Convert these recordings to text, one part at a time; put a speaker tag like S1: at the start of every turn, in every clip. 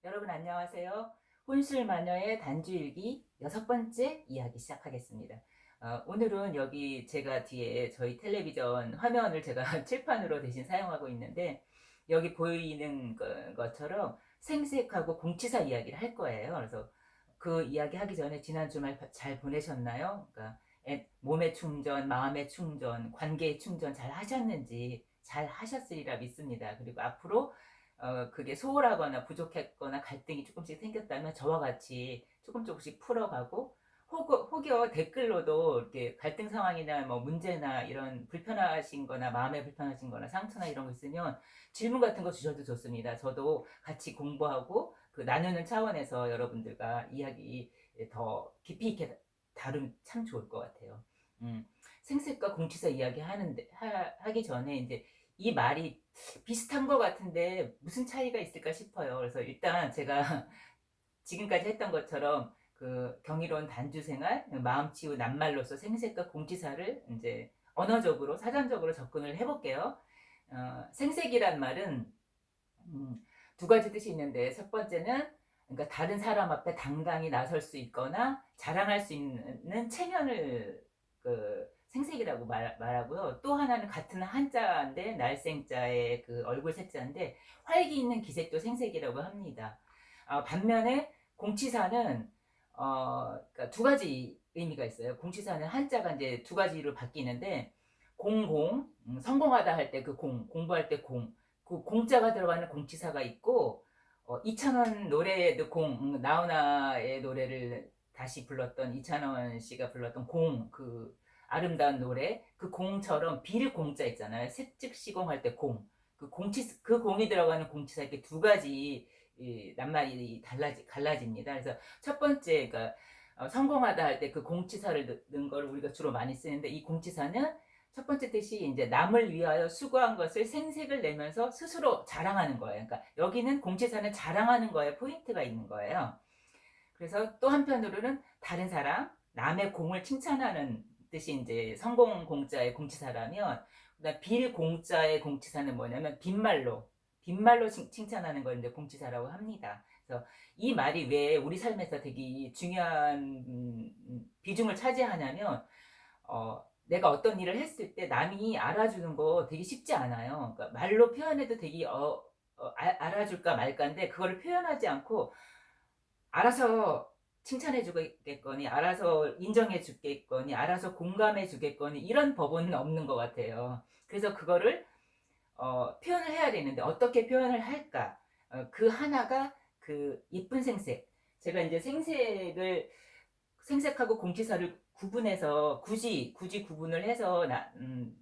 S1: 여러분 안녕하세요. 혼술마녀의 단주일기 6번째 이야기 시작하겠습니다. 오늘은 여기 제가 뒤에 저희 텔레비전 화면을 제가 칠판으로 대신 사용하고 있는데 여기 보이는 것처럼 생색하고 공치사 이야기를 할 거예요. 그래서 그 이야기 하기 전에 지난 주말 잘 보내셨나요? 그러니까 몸의 충전, 마음의 충전, 관계의 충전 잘 하셨는지 잘 하셨으리라 믿습니다. 그리고 앞으로 그게 소홀하거나 부족했거나 갈등이 조금씩 생겼다면 저와 같이 조금씩 풀어가고 혹여 댓글로도 이렇게 갈등 상황이나 뭐 문제나 이런 불편하신 거나 마음에 불편하신 거나 상처나 이런 거 있으면 질문 같은 거 주셔도 좋습니다. 저도 같이 공부하고 그 나누는 차원에서 여러분들과 이야기 더 깊이 있게 다루면 참 좋을 것 같아요. 생색과 공치사 이야기 하기 전에 이제 이 말이 비슷한 것 같은데 무슨 차이가 있을까 싶어요. 그래서 일단 제가 지금까지 했던 것처럼 그 경이로운 단주 생활, 마음치유 낱말로서 생색과 공치사를 이제 언어적으로 사전적으로 접근을 해볼게요. 생색이란 말은 음, 두 가지 뜻이 있는데 첫 번째는 그러니까 다른 사람 앞에 당당히 나설 수 있거나 자랑할 수 있는 체면을 생색이라고 말하고요. 또 하나는 같은 한자인데 날생자의 그 얼굴 색자인데 활기 있는 기색도 생색이라고 합니다. 반면에 공치사는 그러니까 두 가지 의미가 있어요. 공치사는 한자가 이제 두 가지로 바뀌는데 성공하다 할 때 그 공부할 때 그 공자가 들어가는 공치사가 있고 이찬원 노래도 나훈아의 노래를 다시 불렀던 이찬원 씨가 불렀던 그 아름다운 노래 그 공처럼 비를 공자 있잖아요. 색즉시공할 때 그 공이 들어가는 공치사 이렇게 두 가지 낱말이 갈라집니다. 그래서 첫 번째 그러니까 성공하다 할 때 그 공치사를 넣은 걸 우리가 주로 많이 쓰는데 이 공치사는 첫 번째 뜻이 이제 남을 위하여 수고한 것을 생색을 내면서 스스로 자랑하는 거예요. 그러니까 여기는 공치사는 자랑하는 거에 포인트가 있는 거예요. 그래서 또 한편으로는 다른 사람, 남의 공을 칭찬하는 뜻이 이제 성공 공자의 공치사라면 그다음 빌 공자의 공치사는 뭐냐면 빈말로 칭찬하는 걸 이제 공치사라고 합니다. 그래서 이 말이 왜 우리 삶에서 되게 중요한 비중을 차지하냐면 내가 어떤 일을 했을 때 남이 알아주는 거 되게 쉽지 않아요. 그러니까 말로 표현해도 되게 알아줄까 말까인데 그거를 표현하지 않고 알아서 칭찬해 주겠거니 알아서 인정해 주겠거니 알아서 공감해 주겠거니 이런 법은 없는 것 같아요. 그래서 그거를 표현을 해야 되는데 어떻게 표현을 할까? 그 하나가 그 예쁜 생색. 제가 이제 생색하고 공치사를 구분해서 굳이 구분을 해서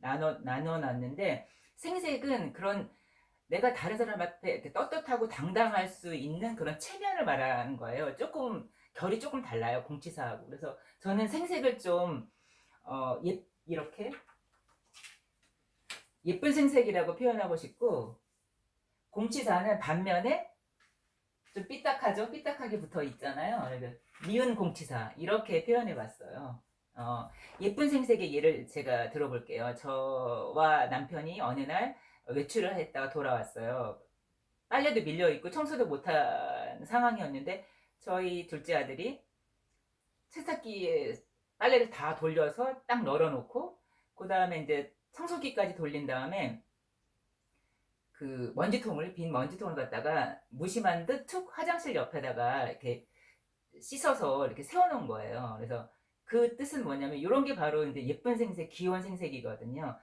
S1: 나눠 놨는데 생색은 그런 내가 다른 사람 앞에 이렇게 떳떳하고 당당할 수 있는 그런 체면을 말하는 거예요. 결이 조금 달라요, 공치사하고. 그래서 저는 생색을 좀, 이렇게 예쁜 생색이라고 표현하고 싶고, 공치사는 반면에 좀 삐딱하죠? 삐딱하게 붙어 있잖아요. 그래서 미운 공치사, 이렇게 표현해 봤어요. 예쁜 생색의 예를 제가 들어볼게요. 저와 남편이 어느 날 외출을 했다가 돌아왔어요. 빨래도 밀려있고 청소도 못한 상황이었는데 저희 둘째 아들이 세탁기에 빨래를 다 돌려서 딱 널어놓고 그 다음에 이제 청소기까지 돌린 다음에 빈 먼지통을 갖다가 무심한 듯 툭 화장실 옆에다가 이렇게 씻어서 이렇게 세워놓은 거예요. 그래서 그 뜻은 뭐냐면 이런 게 바로 이제 예쁜 생색, 귀여운 생색이거든요.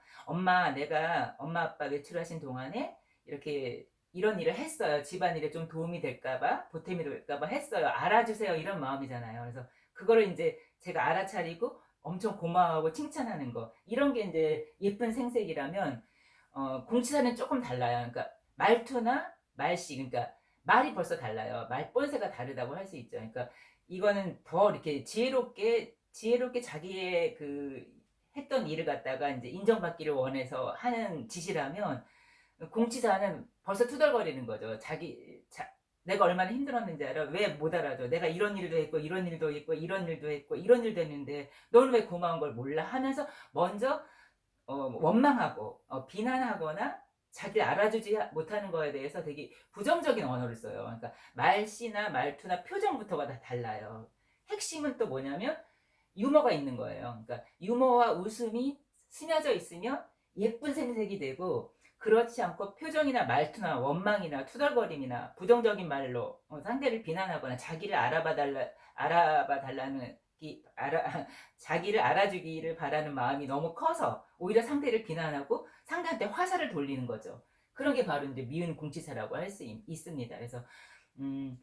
S1: 내가 엄마 아빠 외출하신 동안에 이렇게 이런 일을 했어요. 집안일에 좀 도움이 될까봐, 보탬이 될까봐 했어요. 알아주세요. 이런 마음이잖아요. 그래서 그거를 이제 제가 알아차리고 엄청 고마워하고 칭찬하는 거. 이런 게 이제 예쁜 생색이라면, 공치사는 조금 달라요. 그러니까 말투나 말씨, 그러니까 말이 벌써 달라요. 말본새가 다르다고 할 수 있죠. 그러니까 이거는 더 이렇게 지혜롭게 자기의 했던 일을 갖다가 이제 인정받기를 원해서 하는 짓이라면 공치사는 벌써 투덜거리는 거죠. 내가 얼마나 힘들었는지 알아? 왜 못 알아줘? 내가 이런 일도 했고, 이런 일도 했고, 이런 일도 했고, 이런 일도 했는데, 너는 왜 고마운 걸 몰라? 하면서 먼저, 원망하고, 비난하거나, 자기를 알아주지 못하는 거에 대해서 되게 부정적인 언어를 써요. 그러니까 말씨나 말투나 표정부터가 다 달라요. 핵심은 또 뭐냐면 유머가 있는 거예요. 그러니까 유머와 웃음이 스며져 있으면 예쁜 생색이 되고, 그렇지 않고 표정이나 말투나 원망이나 투덜거림이나 부정적인 말로 상대를 비난하거나 자기를 알아봐 달라는 자기를 알아주기를 바라는 마음이 너무 커서 오히려 상대를 비난하고 상대한테 화살을 돌리는 거죠. 그런 게 바로 이제 미운 공치사라고 할 수 있습니다. 그래서 음,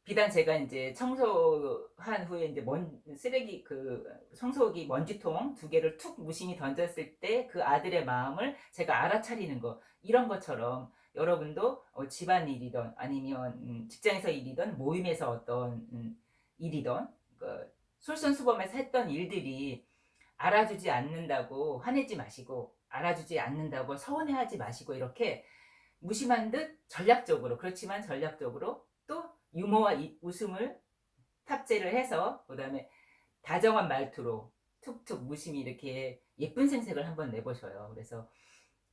S1: 비단 제가 이제 청소한 후에 이제 쓰레기 청소기 먼지통 2개를 툭 무심히 던졌을 때 그 아들의 마음을 제가 알아차리는 거, 이런 것처럼 여러분도 집안일이든 아니면 직장에서 일이든 모임에서 어떤 일이든 솔선수범해서 했던 일들이 알아주지 않는다고 화내지 마시고, 알아주지 않는다고 서운해하지 마시고, 이렇게 무심한 듯 전략적으로, 그렇지만 전략적으로 또 유머와 웃음을 탑재를 해서, 그 다음에 다정한 말투로 툭툭 무심히 이렇게 예쁜 생색을 한번 내보셔요. 그래서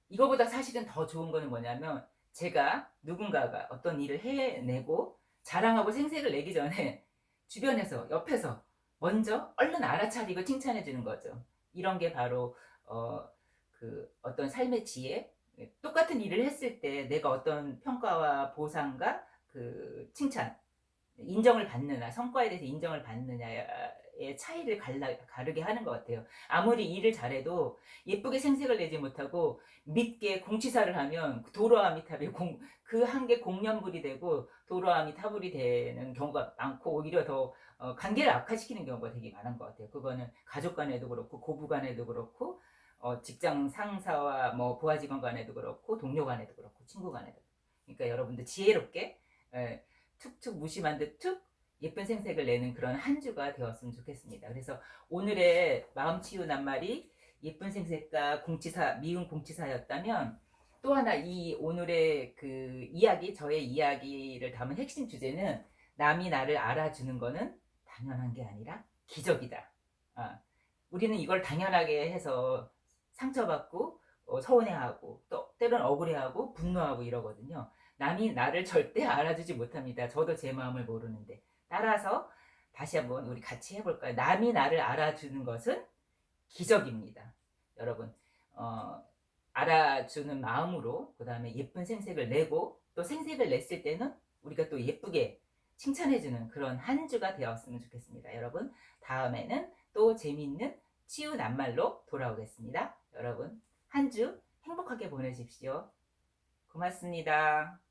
S1: 이거보다 사실은 더 좋은 거는 뭐냐면, 제가 누군가가 어떤 일을 해내고 자랑하고 생색을 내기 전에 주변에서, 옆에서 먼저 얼른 알아차리고 칭찬해 주는 거죠. 이런 게 바로 어떤 삶의 지혜. 똑같은 일을 했을 때 내가 어떤 평가와 보상과 칭찬, 인정을 받느냐, 성과에 대해서 인정을 받느냐의 차이를 가르게 하는 것 같아요. 아무리 일을 잘해도 예쁘게 생색을 내지 못하고 밉게 공치사를 하면 도로아미탑이 그 한 게 공연불이 되고 도로아미타불이 되는 경우가 많고, 오히려 더 관계를 악화시키는 경우가 되게 많은 것 같아요. 그거는 가족 간에도 그렇고 고부 간에도 그렇고 직장 상사와 뭐 부하 직원 간에도 그렇고 동료 간에도 그렇고 친구 간에도. 그러니까 여러분들 지혜롭게 툭툭 무심한 듯 툭 예쁜 생색을 내는 그런 한 주가 되었으면 좋겠습니다. 그래서 오늘의 마음치유 낱말이 예쁜 생색과 공치사, 미운 공치사였다면, 또 하나 이 오늘의 저의 이야기를 담은 핵심 주제는, 남이 나를 알아주는 거는 당연한 게 아니라 기적이다. 우리는 이걸 당연하게 해서 상처받고 서운해하고 또 때로는 억울해하고 분노하고 이러거든요. 남이 나를 절대 알아주지 못합니다. 저도 제 마음을 모르는데. 따라서 다시 한번 우리 같이 해볼까요? 남이 나를 알아주는 것은 기적입니다. 여러분, 알아주는 마음으로, 그 다음에 예쁜 생색을 내고, 또 생색을 냈을 때는 우리가 또 예쁘게 칭찬해주는 그런 한 주가 되었으면 좋겠습니다. 여러분, 다음에는 또 재미있는 치유 낱말로 돌아오겠습니다. 여러분, 한 주 행복하게 보내십시오. 고맙습니다.